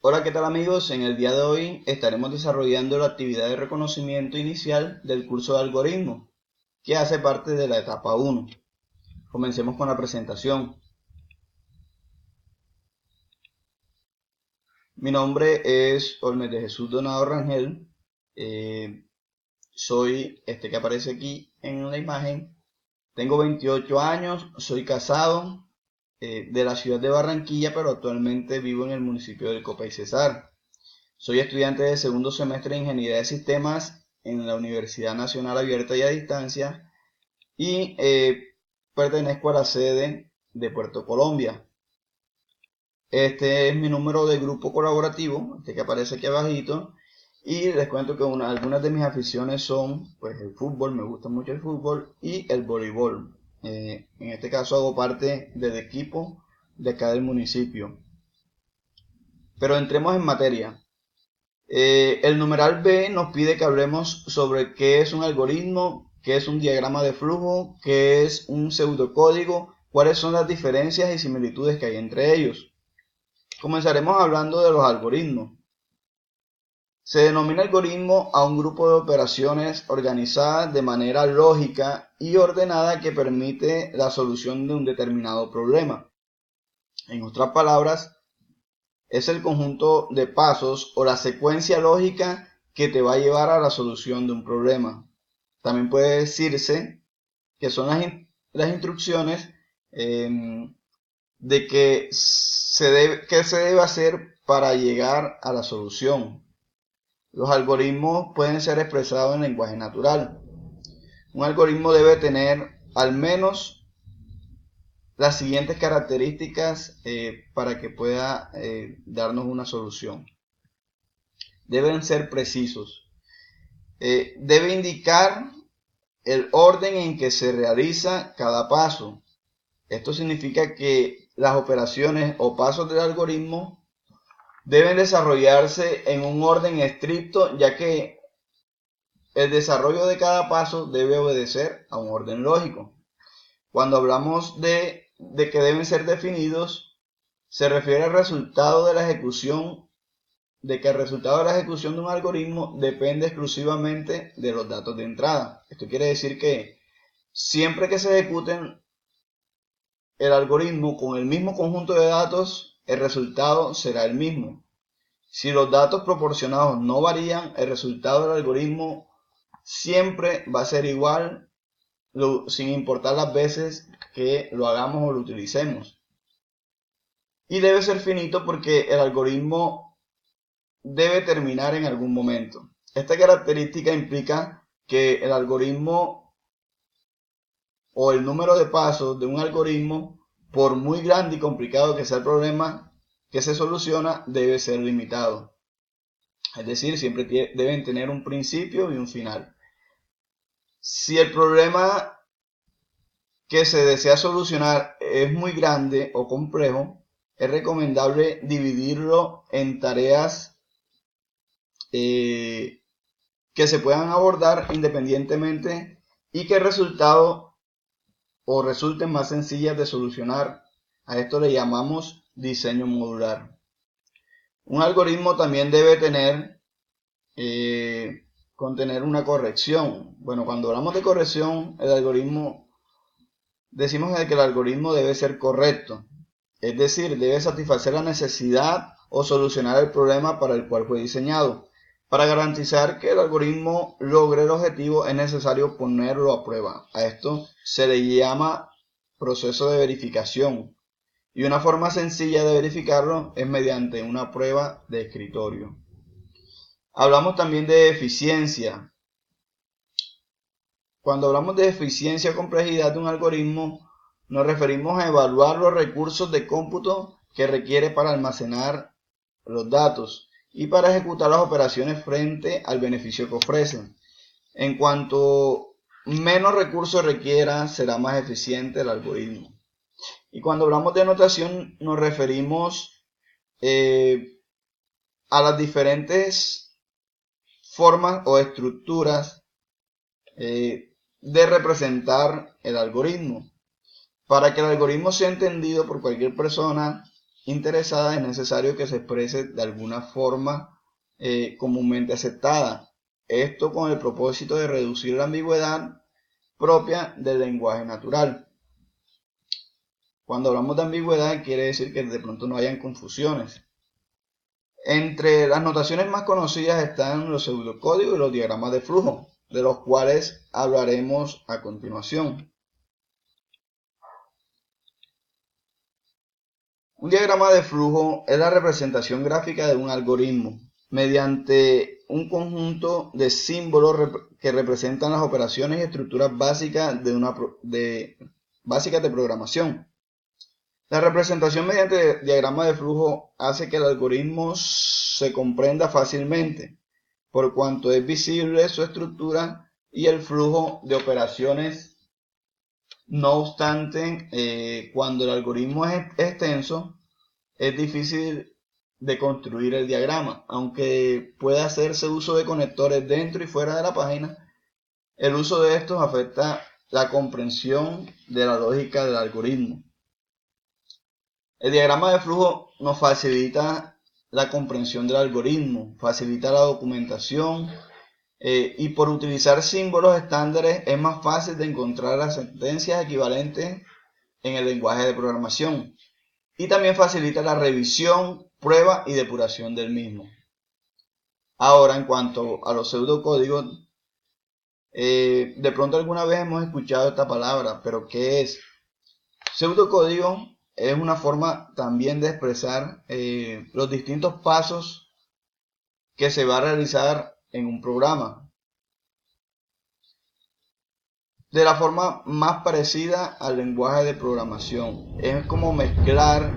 Hola, ¿qué tal amigos? En el día de hoy estaremos desarrollando la actividad de reconocimiento inicial del curso de algoritmo, que hace parte de la etapa 1. Comencemos con la presentación. Mi nombre es Olmes de Jesús Donado Rangel. Eh, Soy este que aparece aquí en la imagen. Tengo 28 años, soy casado, de la ciudad de Barranquilla, pero actualmente vivo en el municipio del Copey Cesar. Soy estudiante de segundo semestre de Ingeniería de Sistemas en la Universidad Nacional Abierta y a Distancia y pertenezco a la sede de Puerto Colombia. Este es mi número de grupo colaborativo, este que aparece aquí abajito, y les cuento que algunas de mis aficiones son pues el fútbol, me gusta mucho el fútbol y el voleibol. En este caso hago parte del equipo de acá del municipio. Pero entremos en materia. El numeral B nos pide que hablemos sobre qué es un algoritmo, qué es un diagrama de flujo, qué es un pseudocódigo, cuáles son las diferencias y similitudes que hay entre ellos. Comenzaremos hablando de los algoritmos. Se denomina algoritmo a un grupo de operaciones organizadas de manera lógica y ordenada que permite la solución de un determinado problema. En otras palabras, es el conjunto de pasos o la secuencia lógica que te va a llevar a la solución de un problema. También puede decirse que son las instrucciones de qué se debe hacer para llegar a la solución. Los algoritmos pueden ser expresados en lenguaje natural. Un algoritmo debe tener al menos las siguientes características para que pueda darnos una solución. Deben ser precisos. Debe indicar el orden en que se realiza cada paso. Esto significa que las operaciones o pasos del algoritmo deben desarrollarse en un orden estricto, ya que el desarrollo de cada paso debe obedecer a un orden lógico. Cuando hablamos de que deben ser definidos, se refiere al resultado de la ejecución, de que el resultado de la ejecución de un algoritmo depende exclusivamente de los datos de entrada. Esto quiere decir que siempre que se ejecuten el algoritmo con el mismo conjunto de datos, el resultado será el mismo. Si los datos proporcionados no varían, el resultado del algoritmo siempre va a ser igual, sin importar las veces que lo hagamos o lo utilicemos. Y debe ser finito porque el algoritmo debe terminar en algún momento. Esta característica implica que el algoritmo o el número de pasos de un algoritmo, por muy grande y complicado que sea el problema que se soluciona, debe ser limitado. Es decir, siempre deben tener un principio y un final. Si el problema que se desea solucionar es muy grande o complejo, es recomendable dividirlo en tareas que se puedan abordar independientemente y que el resultado o resulten más sencillas de solucionar. A esto le llamamos diseño modular. Un algoritmo también debe contener una corrección. Bueno, cuando hablamos de corrección, decimos que el algoritmo debe ser correcto. Es decir, debe satisfacer la necesidad o solucionar el problema para el cual fue diseñado. Para garantizar que el algoritmo logre el objetivo es necesario ponerlo a prueba. A esto se le llama proceso de verificación. Y una forma sencilla de verificarlo es mediante una prueba de escritorio. Hablamos también de eficiencia. Cuando hablamos de eficiencia o complejidad de un algoritmo, nos referimos a evaluar los recursos de cómputo que requiere para almacenar los datos y para ejecutar las operaciones frente al beneficio que ofrecen. En cuanto menos recursos requiera, será más eficiente el algoritmo. Y cuando hablamos de notación, nos referimos a las diferentes formas o estructuras de representar el algoritmo. Para que el algoritmo sea entendido por cualquier persona, interesada es necesario que se exprese de alguna forma comúnmente aceptada. Esto con el propósito de reducir la ambigüedad propia del lenguaje natural. Cuando hablamos de ambigüedad quiere decir que de pronto no hayan confusiones. Entre las notaciones más conocidas están los pseudocódigos y los diagramas de flujo, de los cuales hablaremos a continuación. Un diagrama de flujo es la representación gráfica de un algoritmo mediante un conjunto de símbolos que representan las operaciones y estructuras básicas de programación. La representación mediante diagrama de flujo hace que el algoritmo se comprenda fácilmente, por cuanto es visible su estructura y el flujo de operaciones. No obstante, cuando el algoritmo es extenso, es difícil de construir el diagrama. Aunque pueda hacerse uso de conectores dentro y fuera de la página, el uso de estos afecta la comprensión de la lógica del algoritmo. El diagrama de flujo nos facilita la comprensión del algoritmo, facilita la documentación y por utilizar símbolos estándares es más fácil de encontrar las sentencias equivalentes en el lenguaje de programación y también facilita la revisión, prueba y depuración del mismo. Ahora, en cuanto a los pseudocódigos, de pronto alguna vez hemos escuchado esta palabra, pero ¿qué es? Pseudocódigo es una forma también de expresar los distintos pasos que se va a realizar en un programa, de la forma más parecida al lenguaje de programación. Es como mezclar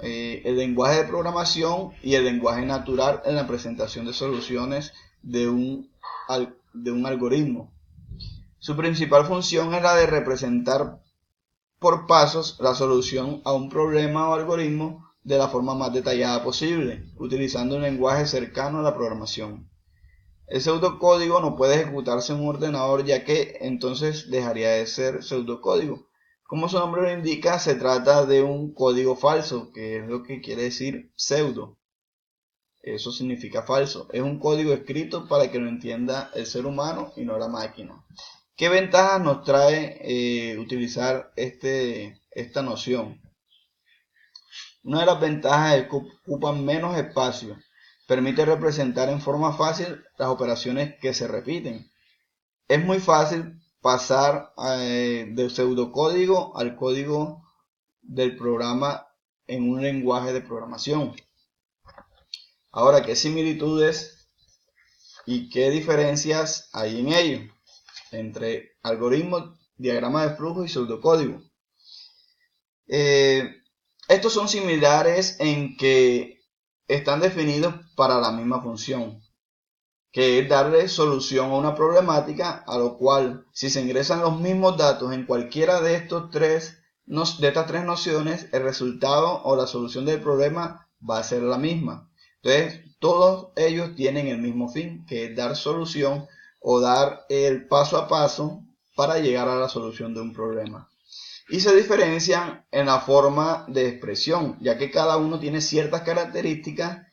el lenguaje de programación y el lenguaje natural en la presentación de soluciones de un algoritmo. Su principal función es la de representar por pasos la solución a un problema o algoritmo de la forma más detallada posible, utilizando un lenguaje cercano a la programación. El pseudocódigo no puede ejecutarse en un ordenador, ya que entonces dejaría de ser pseudocódigo. Como su nombre lo indica, se trata de un código falso, que es lo que quiere decir pseudo. Eso significa falso. Es un código escrito para que lo entienda el ser humano y no la máquina. ¿Qué ventajas nos trae utilizar esta noción? Una de las ventajas es que ocupan menos espacio. Permite representar en forma fácil las operaciones que se repiten. Es muy fácil pasar del pseudocódigo al código del programa en un lenguaje de programación. Ahora, ¿qué similitudes y qué diferencias hay en ello entre algoritmos, diagrama de flujo y pseudocódigo? Estos son similares en que están definidos para la misma función, que es darle solución a una problemática, a lo cual si se ingresan los mismos datos en cualquiera de estas tres nociones, el resultado o la solución del problema va a ser la misma. Entonces, todos ellos tienen el mismo fin, que es dar solución o dar el paso a paso para llegar a la solución de un problema. Y se diferencian en la forma de expresión, ya que cada uno tiene ciertas características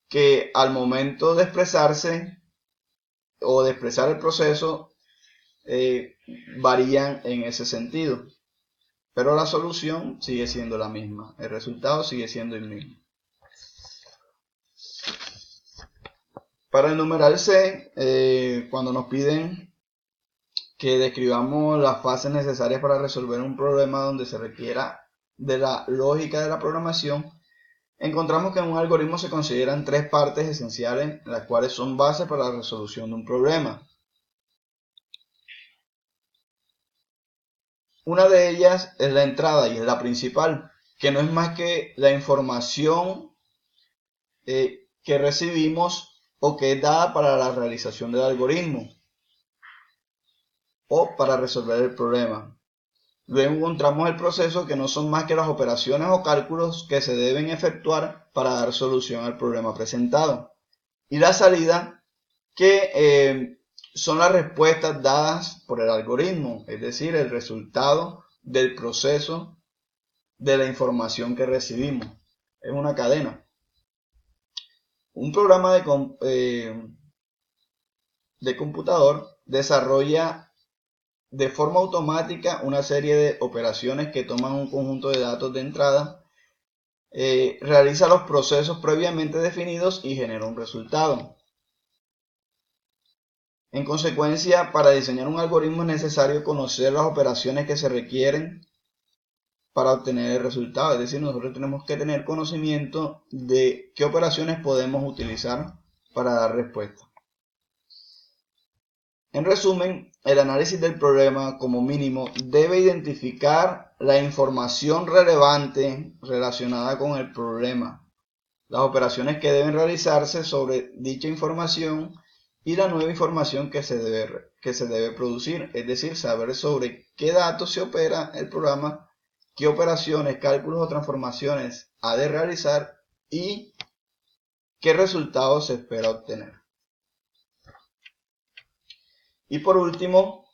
que al momento de expresarse o de expresar el proceso varían en ese sentido. Pero la solución sigue siendo la misma, el resultado sigue siendo el mismo. Para el numeral C, cuando nos piden que describamos las fases necesarias para resolver un problema donde se requiera de la lógica de la programación, encontramos que en un algoritmo se consideran tres partes esenciales, las cuales son bases para la resolución de un problema. Una de ellas es la entrada y es la principal, que no es más que la información que recibimos o que es dada para la realización del algoritmo o para resolver el problema. Luego encontramos el proceso, que no son más que las operaciones o cálculos que se deben efectuar para dar solución al problema presentado. Y la salida, que son las respuestas dadas por el algoritmo, es decir, el resultado del proceso de la información que recibimos. es una cadena. Un programa de computador desarrolla de forma automática una serie de operaciones que toman un conjunto de datos de entrada, realiza los procesos previamente definidos y genera un resultado. En consecuencia, para diseñar un algoritmo es necesario conocer las operaciones que se requieren para obtener el resultado. Es decir, nosotros tenemos que tener conocimiento de qué operaciones podemos utilizar para dar respuesta. En resumen, el análisis del problema como mínimo debe identificar la información relevante relacionada con el problema, las operaciones que deben realizarse sobre dicha información y la nueva información que se debe producir, es decir, saber sobre qué datos se opera el programa, qué operaciones, cálculos o transformaciones ha de realizar y qué resultados se espera obtener. Y por último,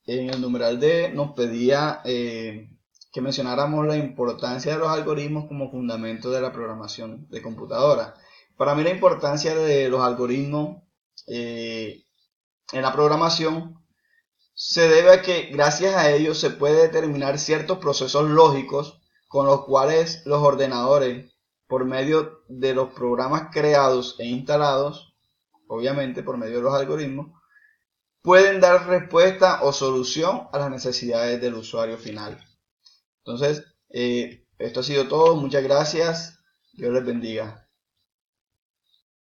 en el numeral D nos pedía que mencionáramos la importancia de los algoritmos como fundamento de la programación de computadora. Para mí la importancia de los algoritmos en la programación se debe a que gracias a ellos se puede determinar ciertos procesos lógicos con los cuales los ordenadores, por medio de los programas creados e instalados, obviamente por medio de los algoritmos, pueden dar respuesta o solución a las necesidades del usuario final. Entonces, esto ha sido todo. Muchas gracias. Dios les bendiga.